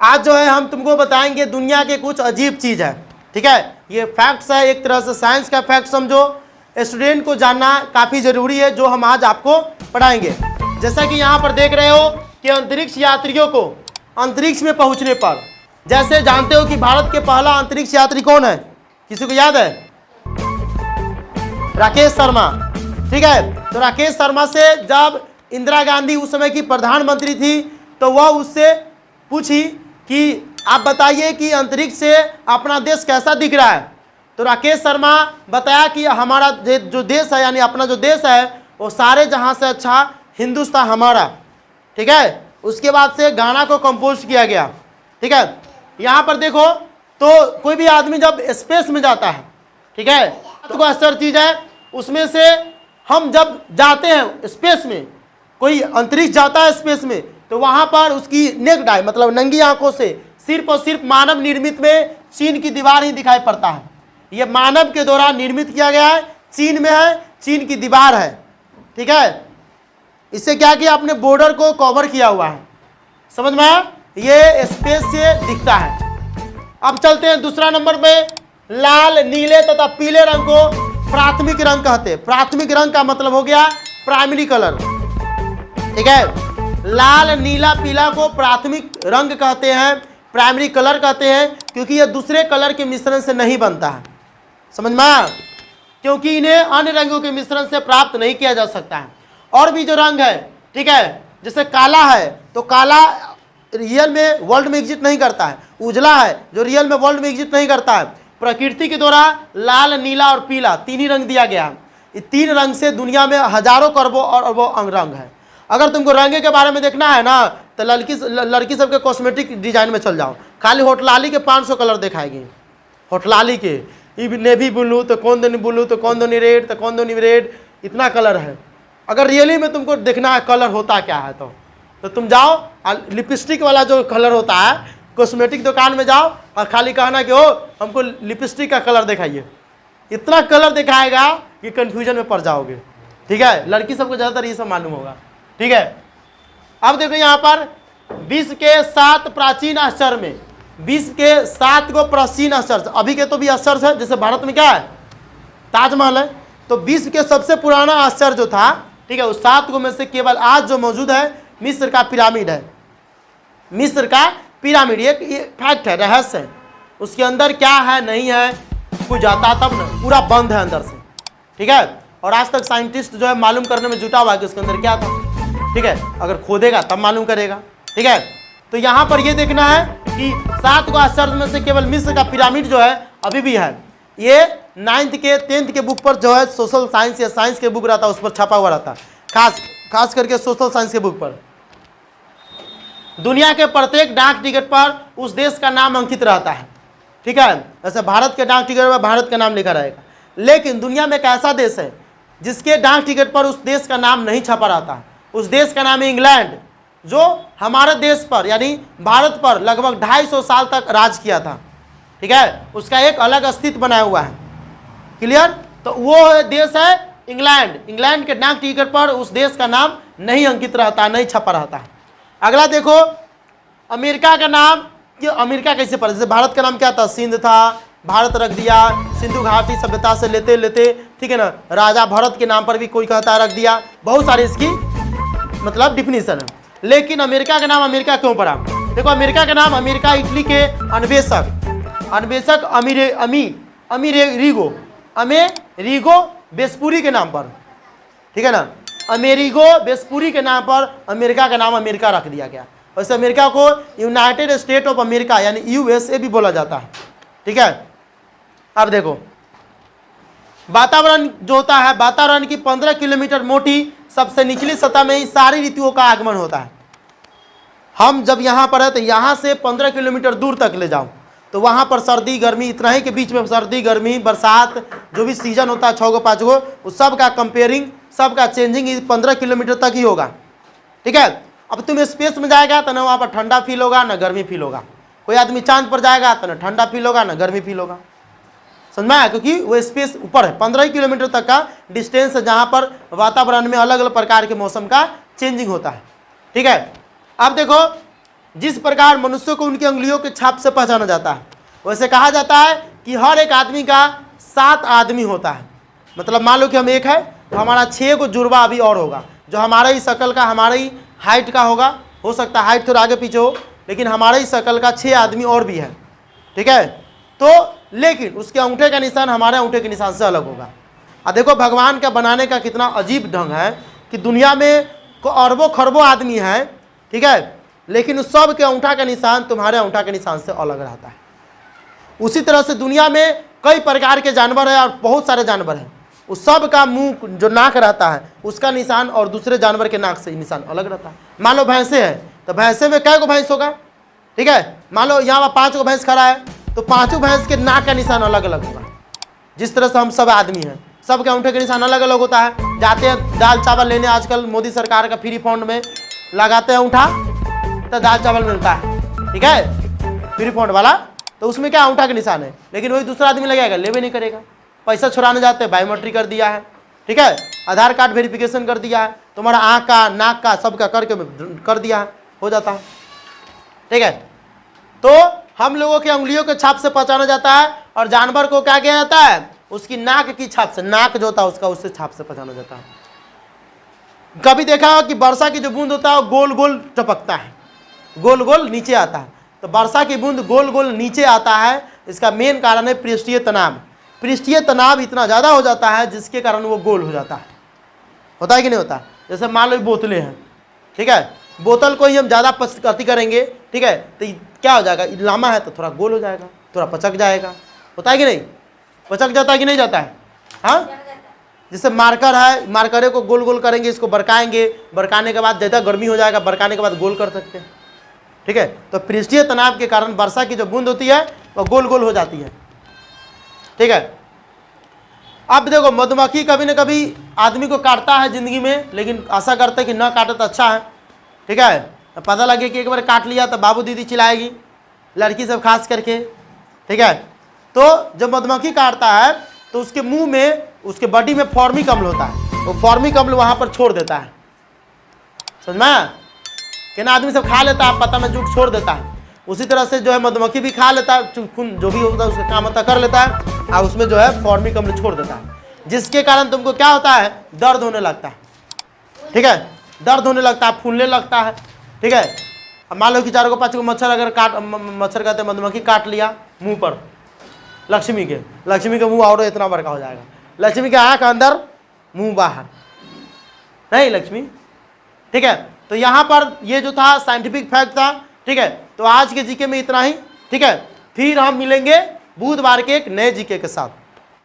आज जो है हम तुमको बताएंगे दुनिया के कुछ अजीब चीज़ है, ठीक है। ये फैक्ट्स है, एक तरह से साइंस का फैक्ट समझो, स्टूडेंट को जानना काफ़ी ज़रूरी है, जो हम आज आपको पढ़ाएंगे। जैसा कि यहाँ पर देख रहे हो कि अंतरिक्ष यात्रियों को अंतरिक्ष में पहुँचने पर, जैसे जानते हो कि भारत के पहला अंतरिक्ष यात्री कौन है, किसी को याद है? राकेश शर्मा, ठीक है। तो राकेश शर्मा से जब इंदिरा गांधी उस समय की प्रधानमंत्री थी तो वह उससे पूछी कि आप बताइए कि अंतरिक्ष से अपना देश कैसा दिख रहा है। तो राकेश शर्मा बताया कि हमारा जो देश है, यानी अपना जो देश है, वो सारे जहां से अच्छा हिंदुस्तान हमारा, ठीक है। उसके बाद से गाना को कंपोज किया गया, ठीक है। यहाँ पर देखो तो कोई भी आदमी जब स्पेस में जाता है, ठीक है, तो कोई असर चीज़ है, उसमें से हम जब जाते हैं स्पेस में, कोई अंतरिक्ष जाता है स्पेस में, तो वहाँ पर उसकी नेक्ड आई मतलब नंगी आंखों से सिर्फ और सिर्फ मानव निर्मित में चीन की दीवार ही दिखाई पड़ता है। ये मानव के द्वारा निर्मित किया गया है, चीन में है, चीन की दीवार है, ठीक है। इससे क्या किया, अपने बॉर्डर को कवर किया हुआ है, समझ में आया? ये स्पेस से दिखता है। अब चलते हैं दूसरा नंबर पे। लाल, नीले तथा पीले रंग को प्राथमिक रंग कहते हैं। प्राथमिक रंग का मतलब हो गया प्राइमरी कलर, ठीक है। लाल, नीला, पीला को प्राथमिक रंग कहते हैं, प्राइमरी कलर कहते हैं, क्योंकि ये दूसरे कलर के मिश्रण से नहीं बनता है, समझ में आया? क्योंकि इन्हें अन्य रंगों के मिश्रण से प्राप्त नहीं किया जा सकता है। और भी जो रंग है, ठीक है, जैसे काला है तो काला रियल में वर्ल्ड में एग्जिस्ट नहीं करता है, उजला है जो रियल में वर्ल्ड में एग्जिस्ट नहीं करता है। प्रकृति के द्वारा लाल, नीला और पीला तीन ही रंग दिया गया है। ये तीन रंग से दुनिया में हजारों करोड़ों और अरबों रंग है। अगर तुमको रंग के बारे में देखना है ना, तो लड़की सबके कॉस्मेटिक डिजाइन में चल जाओ, खाली होटलाली के 500 कलर दिखाएगी। होटलाली के नेवी ब्लू, तो कौन दोनी ब्लू, तो कौन दोनी रेड, तो कौन दोनी रेड, इतना कलर है। अगर रियली में तुमको देखना है कलर होता क्या है, तो तुम जाओ लिपस्टिक वाला जो कलर होता है, कॉस्मेटिक दुकान में जाओ और खाली कहना कि ओ हमको लिपस्टिक का कलर दिखाइए। इतना कलर दिखाएगा कि कंफ्यूजन में पड़ जाओगे, ठीक है। लड़की सबको ज़्यादातर ये सब मालूम होगा, ठीक है। अब देखो यहाँ पर विश्व के 7 प्राचीन आश्चर्य में, विश्व के 7 को प्राचीन आश्चर्य, अभी के तो भी आश्चर्य है, जैसे भारत में क्या है, ताजमहल है, तो विश्व के सबसे पुराना आश्चर्य जो था, ठीक है, उस 7 को में से केवल आज जो मौजूद है मिस्र का पिरामिड है। मिस्र का पिरामिड ये फैक्ट है, रहस्य है। उसके अंदर क्या है नहीं है कोई जाता तब ना, पूरा बंद है अंदर से, ठीक है। और आज तक साइंटिस्ट जो है मालूम करने में जुटा हुआ है कि उसके अंदर क्या था, ठीक है। अगर खोदेगा तब मालूम करेगा, ठीक है। तो यहाँ पर ये देखना है कि 7 को आश्चर्य में से केवल मिस्र का पिरामिड जो है अभी भी है। ये 9th के 10th के बुक पर जो है सोशल साइंस या साइंस के बुक रहता है उस पर छपा हुआ रहता है, खास करके सोशल साइंस के बुक पर। दुनिया के प्रत्येक डाक टिकट पर उस देश का नाम अंकित रहता है, ठीक है। जैसे भारत के डाक टिकट पर भारत का नाम लिखा रहेगा, लेकिन दुनिया में एक ऐसा देश है जिसके डाक टिकट पर उस देश का नाम नहीं छपा रहता है। उस देश का नाम है इंग्लैंड, जो हमारे देश पर यानी भारत पर लगभग 250 साल तक राज किया था, ठीक है। उसका एक अलग अस्तित्व बनाया हुआ है, क्लियर। तो वो देश है इंग्लैंड। इंग्लैंड के डाक टिकट पर उस देश का नाम नहीं अंकित रहता, नहीं छपा रहता है। अगला देखो अमेरिका का नाम, कि अमेरिका कैसे पड़ा, जैसे भारत का नाम क्या था, सिंध था, भारत रख दिया, सिंधु घाटी सभ्यता से लेते लेते, ठीक है ना, राजा भरत के नाम पर भी कोई कहता रख दिया, बहुत सारी इसकी मतलब डिफिनीशन है। लेकिन अमेरिका का नाम अमेरिका क्यों पड़ा, देखो अमेरिका का नाम अमेरिका इटली के अन्वेषक अमेरिगो वेस्पुरी के नाम पर, ठीक है ना, अमेरिगो वेस्पुरी के नाम पर अमेरिका का नाम अमेरिका रख दिया गया। वैसे अमेरिका को यूनाइटेड स्टेट ऑफ अमेरिका यानी यूएसए भी बोला जाता है, ठीक है। अब देखो वातावरण जो होता है, वातावरण की 15 किलोमीटर मोटी सबसे निचली सतह में ही सारी ऋतुओं का आगमन होता है। हम जब यहाँ पर है तो यहाँ से 15 किलोमीटर दूर तक ले जाओ तो वहाँ पर सर्दी गर्मी इतना ही के बीच में, सर्दी गर्मी बरसात जो भी सीजन होता है 6 गो 5 गो, उस सब का कंपेयरिंग, सब का चेंजिंग 15 किलोमीटर तक ही होगा, ठीक है। अब तुम स्पेस में जाएगा तो ना वहाँ पर ठंडा फील होगा ना गर्मी फील होगा। कोई आदमी चांद पर जाएगा तो ना ठंडा फील होगा ना गर्मी फील होगा, समझ में आया, क्योंकि वो स्पेस ऊपर है। 15 किलोमीटर तक का डिस्टेंस है जहाँ पर वातावरण में अलग अलग प्रकार के मौसम का चेंजिंग होता है, ठीक है। अब देखो जिस प्रकार मनुष्य को उनकी उंगलियों के छाप से पहचाना जाता है, वैसे कहा जाता है कि हर एक आदमी का 7 आदमी होता है। मतलब मान लो कि हम एक है तो हमारा 6 को जुड़वा अभी और होगा, जो हमारा ही शकल का, हमारा ही हाइट का होगा। हो सकता है हाइट थोड़ा आगे पीछे हो, लेकिन हमारा ही शकल का 6 आदमी और भी है, ठीक है। तो लेकिन उसके अंगूठे का निशान हमारे अंगूठे के निशान से अलग होगा। अब देखो भगवान का बनाने का कितना अजीब ढंग है कि दुनिया में को अरबों खरबों आदमी है, ठीक है, लेकिन उस सब के अंगूठा का निशान तुम्हारे अंगूठा के निशान से अलग रहता है। उसी तरह से दुनिया में कई प्रकार के जानवर हैं और बहुत सारे जानवर हैं, उस सब का मुंह जो नाक रहता है उसका निशान और दूसरे जानवर के नाक से निशान अलग रहता है। मान लो भैंसे है तो भैंसे में कै गो भैंस होगा, ठीक है। मान लो यहाँ 5 गो भैंस खड़ा है तो 5 भैंस के नाक का निशान अलग अलग होगा। जिस तरह से हम सब आदमी हैं, सबके अंगूठे का निशान अलग अलग होता है। जाते हैं दाल चावल लेने, आजकल मोदी सरकार का फ्री फंड में लगाते हैं अंगूठा तो दाल चावल मिलता है, ठीक है, फ्री फंड वाला। तो उसमें क्या अंगूठा का निशान है, लेकिन वही दूसरा आदमी लगाएगा, लेवे नहीं करेगा। पैसा छुड़ाने जाते हैं, बायोमेट्रिक कर दिया है, ठीक है, आधार कार्ड वेरिफिकेशन कर दिया है, तुम्हारा आँख का नाक का सबका करके कर दिया है, हो जाता है, ठीक है। तो हम लोगों की उंगलियों के छाप से पहचाना जाता है और जानवर को क्या किया जाता है, उसकी नाक की छाप से, नाक जो होता है उसका, उससे छाप से पहचाना जाता है। कभी देखा हो कि वर्षा की जो बूंद होता है वो गोल गोल टपकता है, गोल गोल नीचे आता है। तो वर्षा की बूंद गोल गोल नीचे आता है, इसका मेन कारण है पृष्ठीय तनाव। पृष्ठीय तनाव इतना ज़्यादा हो जाता है जिसके कारण वो गोल हो जाता है। होता है कि नहीं होता? जैसे मान लो बोतलें हैं, ठीक है, बोतल को ही हम ज़्यादा अति करेंगे, ठीक है, तो क्या हो जाएगा, लामा है तो थोड़ा गोल हो जाएगा, थोड़ा पचक जाएगा। होता है कि नहीं? पचक जाता है कि नहीं जाता है? हाँ, जैसे मार्कर है, मार्करे को गोल गोल करेंगे, इसको बरकाएंगे, बरकाने के बाद ज़्यादा गर्मी हो जाएगा, बरकाने के बाद गोल कर सकते हैं, ठीक है। तो पृष्ठीय तनाव के कारण वर्षा की जो बूंद होती है वह गोल गोल हो जाती है, ठीक है। अब देखो मधुमक्खी कभी न कभी आदमी को काटता है जिंदगी में, लेकिन आशा करते हैं कि न काटे तो अच्छा है, ठीक है। तो पता लगे कि एक बार काट लिया तो बाबू दीदी चिल्लाएगी, लड़की सब खास करके, ठीक है। तो जब मधुमक्खी काटता है तो उसके मुंह में, उसके बॉडी में फॉर्मिक अम्ल होता है, वो फॉर्मिक अम्ल वहाँ पर छोड़ देता है, समझ में कि ना, आदमी सब खा लेता है, पता में जूट छोड़ देता है। उसी तरह से जो है मधुमक्खी भी खा लेता है, खून जो भी होता है उसका काम होता कर लेता है और उसमें जो है फॉर्मिक अम्ल छोड़ देता है, जिसके कारण तुमको क्या होता है, दर्द होने लगता है, ठीक है, दर्द होने लगता है, फूलने लगता है, ठीक है। अब मान लो कि 4 को 5 को मच्छर अगर मच्छर कहते मधुमक्खी काट लिया मुंह पर, लक्ष्मी के मुंह और इतना बड़का हो जाएगा, लक्ष्मी के आँख अंदर मुंह बाहर, नहीं लक्ष्मी, ठीक है। तो यहाँ पर ये जो था साइंटिफिक फैक्ट था, ठीक है। तो आज के जीके में इतना ही, ठीक है। फिर हम मिलेंगे बुधवार के एक नए जीके के साथ।